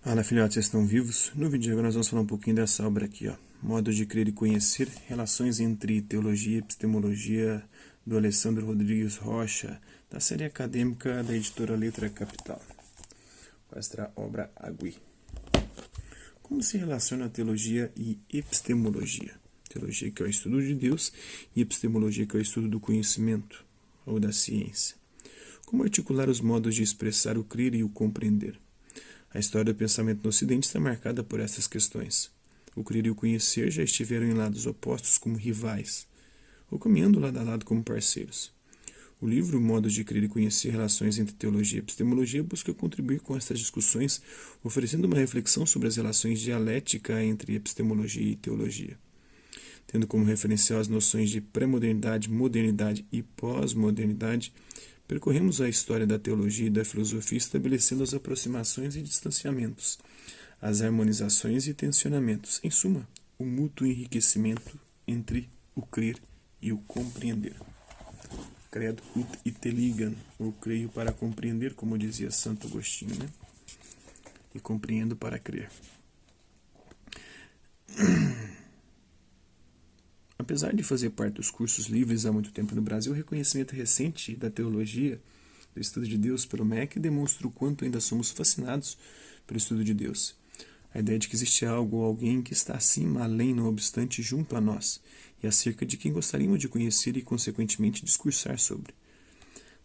Fala, filhotes, vocês estão vivos? No vídeo de agora nós vamos falar um pouquinho dessa obra aqui, ó. Modo de Crer e Conhecer, relações entre teologia e epistemologia, do Alessandro Rodrigues Rocha, da série acadêmica da editora Letra Capital. Com esta obra agui. Como se relaciona a teologia e epistemologia? Teologia, que é o estudo de Deus, e epistemologia, que é o estudo do conhecimento, ou da ciência. Como articular os modos de expressar o crer e o compreender? A história do pensamento no Ocidente está marcada por essas questões. O crer e o conhecer já estiveram em lados opostos como rivais, ou caminhando lado a lado como parceiros. O livro Modos de Crer e Conhecer, Relações entre Teologia e Epistemologia busca contribuir com estas discussões, oferecendo uma reflexão sobre as relações dialéticas entre epistemologia e teologia. Tendo como referencial as noções de pré-modernidade, modernidade e pós-modernidade, percorremos a história da teologia e da filosofia estabelecendo as aproximações e distanciamentos, as harmonizações e tensionamentos, em suma, o mútuo enriquecimento entre o crer e o compreender. Credo ut intelligam, ou creio para compreender, como dizia Santo Agostinho, né? E compreendo para crer. Apesar de fazer parte dos cursos livres há muito tempo no Brasil, o reconhecimento recente da teologia, do estudo de Deus pelo MEC, demonstra o quanto ainda somos fascinados pelo estudo de Deus. A ideia de que existe algo ou alguém que está acima, além, não obstante, junto a nós, e acerca de quem gostaríamos de conhecer e, consequentemente, discursar sobre.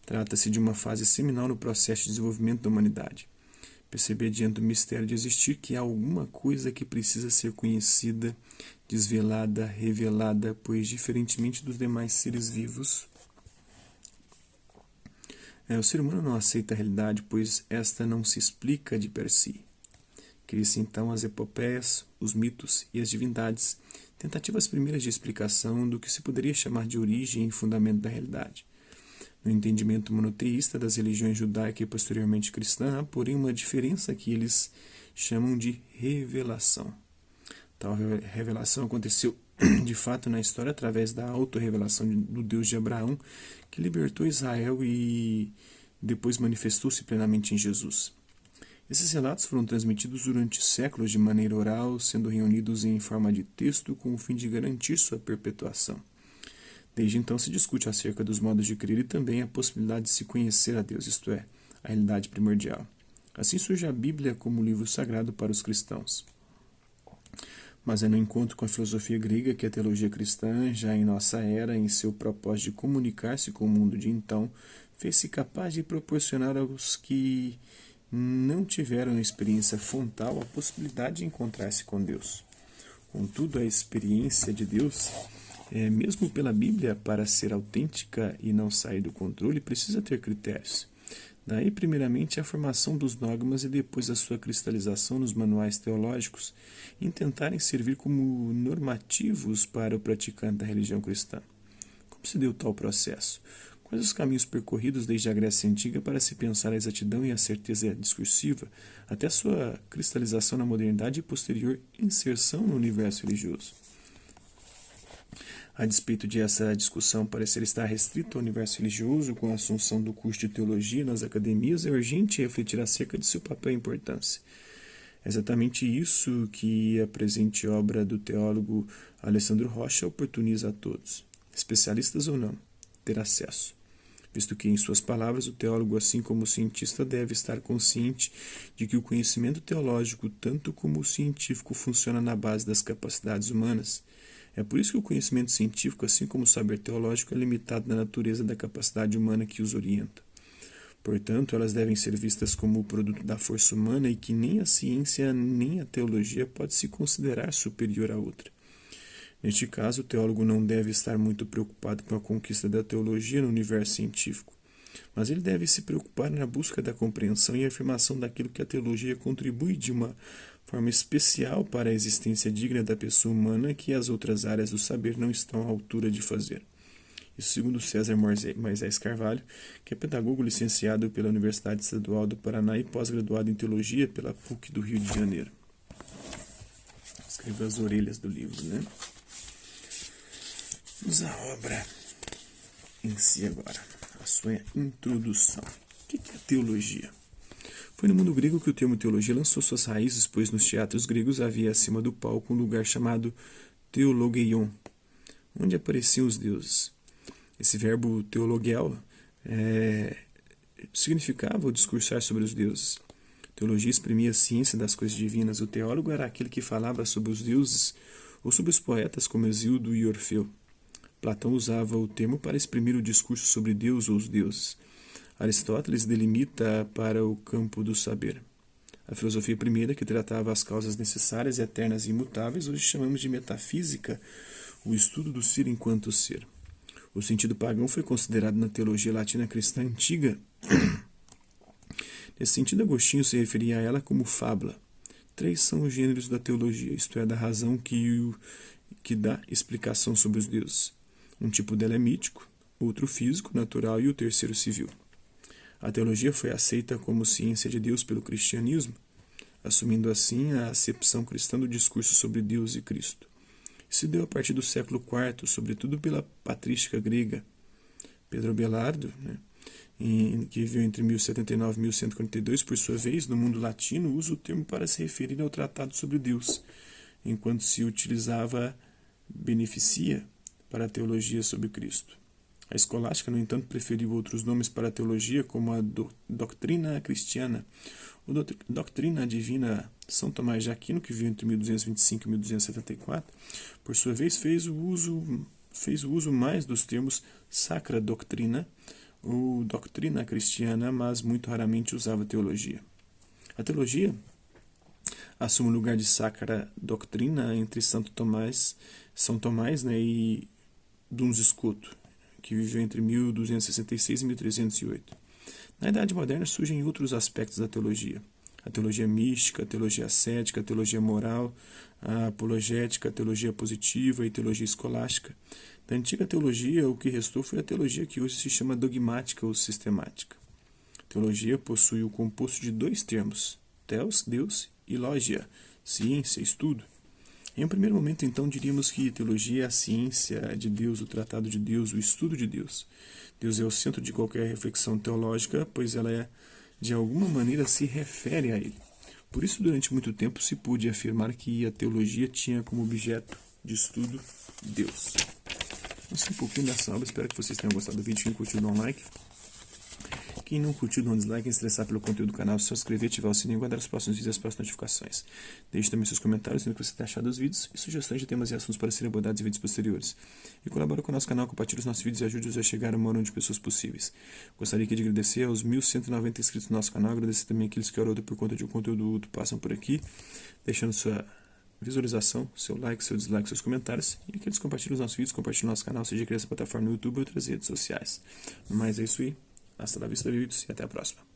Trata-se de uma fase seminal no processo de desenvolvimento da humanidade. Perceber diante do mistério de existir que há alguma coisa que precisa ser conhecida, desvelada, revelada, pois, diferentemente dos demais seres vivos, o ser humano não aceita a realidade, pois esta não se explica de per si. Cria-se então as epopeias, os mitos e as divindades, tentativas primeiras de explicação do que se poderia chamar de origem e fundamento da realidade. No entendimento monoteísta das religiões judaica e posteriormente cristã, há, porém, uma diferença que eles chamam de revelação. Tal revelação aconteceu, de fato, na história através da autorrevelação do Deus de Abraão, que libertou Israel e depois manifestou-se plenamente em Jesus. Esses relatos foram transmitidos durante séculos de maneira oral, sendo reunidos em forma de texto com o fim de garantir sua perpetuação. Desde então se discute acerca dos modos de crer e também a possibilidade de se conhecer a Deus, isto é, a realidade primordial. Assim surge a Bíblia como livro sagrado para os cristãos. Mas é no encontro com a filosofia grega que a teologia cristã, já em nossa era, em seu propósito de comunicar-se com o mundo de então, fez-se capaz de proporcionar aos que não tiveram experiência frontal a possibilidade de encontrar-se com Deus. Contudo, a experiência de Deus, mesmo pela Bíblia, para ser autêntica e não sair do controle, precisa ter critérios. Daí, primeiramente, a formação dos dogmas e depois a sua cristalização nos manuais teológicos, em tentarem servir como normativos para o praticante da religião cristã. Como se deu tal processo? Quais os caminhos percorridos desde a Grécia Antiga para se pensar a exatidão e a certeza discursiva, até sua cristalização na modernidade e posterior inserção no universo religioso? A despeito de essa discussão parecer estar restrita ao universo religioso, com a assunção do curso de teologia nas academias, é urgente refletir acerca de seu papel e importância. É exatamente isso que a presente obra do teólogo Alessandro Rocha oportuniza a todos, especialistas ou não, ter acesso. Visto que, em suas palavras, o teólogo, assim como o cientista, deve estar consciente de que o conhecimento teológico, tanto como o científico, funciona na base das capacidades humanas. É por isso que o conhecimento científico, assim como o saber teológico, é limitado na natureza da capacidade humana que os orienta. Portanto, elas devem ser vistas como o produto da força humana e que nem a ciência nem a teologia pode se considerar superior à outra. Neste caso, o teólogo não deve estar muito preocupado com a conquista da teologia no universo científico, mas ele deve se preocupar na busca da compreensão e afirmação daquilo que a teologia contribui de uma forma especial para a existência digna da pessoa humana que as outras áreas do saber não estão à altura de fazer. Isso segundo César Moisés Carvalho, que é pedagogo licenciado pela Universidade Estadual do Paraná e pós-graduado em Teologia pela PUC do Rio de Janeiro. Escreveu as orelhas do livro, né? Vamos à obra em si agora, a sua introdução. O que é teologia? Foi no mundo grego que o termo teologia lançou suas raízes, pois nos teatros gregos havia acima do palco um lugar chamado theologeion, onde apareciam os deuses. Esse verbo theologel significava o discursar sobre os deuses. Teologia exprimia a ciência das coisas divinas. O teólogo era aquele que falava sobre os deuses ou sobre os poetas como Hesíodo e Orfeu. Platão usava o termo para exprimir o discurso sobre Deus ou os deuses. Aristóteles delimita para o campo do saber. A filosofia primeira, que tratava as causas necessárias, eternas e imutáveis, hoje chamamos de metafísica, o estudo do ser enquanto ser. O sentido pagão foi considerado na teologia latina cristã antiga. Nesse sentido, Agostinho se referia a ela como fábula. 3 são os gêneros da teologia, isto é, da razão que dá explicação sobre os deuses. Um tipo dela é mítico, outro físico, natural e o terceiro civil. A teologia foi aceita como ciência de Deus pelo cristianismo, assumindo assim a acepção cristã do discurso sobre Deus e Cristo. Isso deu a partir do século IV, sobretudo pela patrística grega. Pedro Abelardo, que viveu entre 1079 e 1142, por sua vez, no mundo latino, usa o termo para se referir ao tratado sobre Deus, enquanto se utilizava beneficia para a teologia sobre Cristo. A escolástica, no entanto, preferiu outros nomes para a teologia, como a doutrina cristiana, ou doutrina divina. São Tomás de Aquino, que viveu entre 1225 e 1274, por sua vez fez o uso mais dos termos sacra doutrina ou doutrina cristiana, mas muito raramente usava teologia. A teologia assume o lugar de sacra doutrina entre São Tomás e Duns Scoto, que viveu entre 1266 e 1308. Na Idade Moderna surgem outros aspectos da teologia. A teologia mística, a teologia ascética, a teologia moral, a apologética, a teologia positiva e a teologia escolástica. Da antiga teologia, o que restou foi a teologia que hoje se chama dogmática ou sistemática. Teologia possui o composto de 2 termos, theos, Deus, e logia, ciência, estudo. Em um primeiro momento, então, diríamos que teologia é a ciência de Deus, o tratado de Deus, o estudo de Deus. Deus é o centro de qualquer reflexão teológica, pois ela de alguma maneira se refere a ele. Por isso, durante muito tempo, se pôde afirmar que a teologia tinha como objeto de estudo Deus. Então, um pouquinho dessa obra, espero que vocês tenham gostado do vídeo. Quem curtiu, dá um like. Quem não curtiu, dá um dislike. Quem se interessar pelo conteúdo do canal, se inscrever, ativar o sininho e guardar os próximos vídeos e as próximas notificações. Deixe também seus comentários, dizendo o que você tem achado dos vídeos e sugestões de temas e assuntos para serem abordados em vídeos posteriores. E colabore com o nosso canal, compartilhe os nossos vídeos e ajude-os a chegar ao maior número de pessoas possíveis. Gostaria aqui de agradecer aos 1190 inscritos no nosso canal, agradecer também aqueles que por conta de um conteúdo outro passam por aqui, deixando sua visualização, seu like, seu dislike, seus comentários, e aqueles que compartilham os nossos vídeos, compartilham o nosso canal, seja aqui nessa plataforma no YouTube ou outras redes sociais. No mais é isso aí. Hasta la vista, vídeos, e até a próxima.